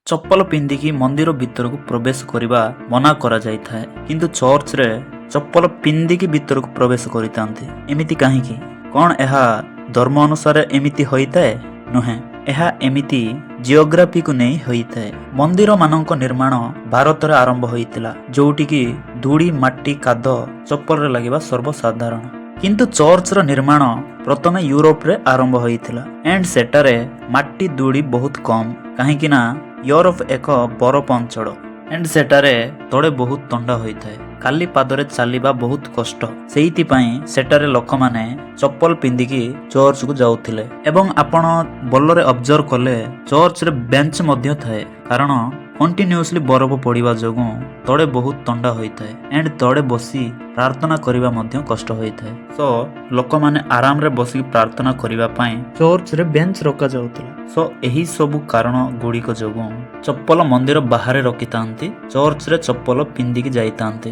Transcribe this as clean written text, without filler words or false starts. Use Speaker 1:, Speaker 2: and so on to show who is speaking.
Speaker 1: ଚପଲ ପିନ୍ଧିକି ମନ୍ଦିର ଭିତରକୁ ପ୍ରବେଶ କରିବା ମନା କରାଯାଇଥାଏ, କିନ୍ତୁ ଚର୍ଚ୍ଚରେ ଚପଲ ପିନ୍ଧିକି ଭିତରକୁ ପ୍ରବେଶ କରିଥାନ୍ତି। ଏମିତି କାହିଁକି? କ'ଣ ଏହା ଧର୍ମ ଅନୁସାରେ ଏମିତି ହୋଇଥାଏ? ନୁହେଁ, ଏହା ଏମିତି ଜିଓଗ୍ରାଫିକୁ ନେଇ ହୋଇଥାଏ। ମନ୍ଦିର ମାନଙ୍କ ନିର୍ମାଣ ଭାରତରେ ଆରମ୍ଭ ହୋଇଥିଲା, ଯୋଉଠିକି ଧୂଳି ମାଟି କାଦ ଚପଲରେ ଲାଗିବା ସର୍ବସାଧାରଣ। କିନ୍ତୁ ଚର୍ଚ୍ଚର ନିର୍ମାଣ ପ୍ରଥମେ ୟୁରୋପରେ ଆରମ୍ଭ ହୋଇଥିଲା ଏଣ୍ଡ ସେଠାରେ ମାଟି ଧୂଳି ବହୁତ କମ୍, କାହିଁକି ନା ୟୁରୋପ ଏକ ବରଫ ଅଞ୍ଚଳ ଏଣ୍ଡ ସେଠାରେ ତଳେ ବହୁତ ଥଣ୍ଡା ହୋଇଥାଏ। ଖାଲି ପାଦରେ ଚାଲିବା ବହୁତ କଷ୍ଟ, ସେଇଥିପାଇଁ ସେଠାରେ ଲୋକମାନେ ଚପଲ ପିନ୍ଧିକି ଚର୍ଚ୍ଚକୁ ଯାଉଥିଲେ। ଏବଂ ଆପଣ ଭଲରେ ଅବଜର୍ଭ କଲେ ଚର୍ଚ୍ଚରେ ବେଞ୍ଚ ମଧ୍ୟ ଥାଏ, କାରଣ କଣ୍ଟିନ୍ୟୁଅସଲି ବରଫ ପଡ଼ିବା ଯୋଗୁଁ ତଳେ ବହୁତ ଥଣ୍ଡା ହୋଇଥାଏ ଏଣ୍ଡ ତଳେ ବସି ପ୍ରାର୍ଥନା କରିବା ମଧ୍ୟ କଷ୍ଟ ହୋଇଥାଏ। ସୋ ଲୋକମାନେ ଆରାମରେ ବସିକି ପ୍ରାର୍ଥନା କରିବା ପାଇଁ ଚର୍ଚ୍ଚରେ ବେଞ୍ଚ ରଖାଯାଉଥିଲା। ସୋ ଏହି ସବୁ କାରଣ ଗୁଡ଼ିକ ଯୋଗୁଁ ଚପଲ ମନ୍ଦିର ବାହାରେ ରଖିଥାନ୍ତି, ଚର୍ଚ୍ଚରେ ଚପଲ ପିନ୍ଧିକି ଯାଇଥାନ୍ତି।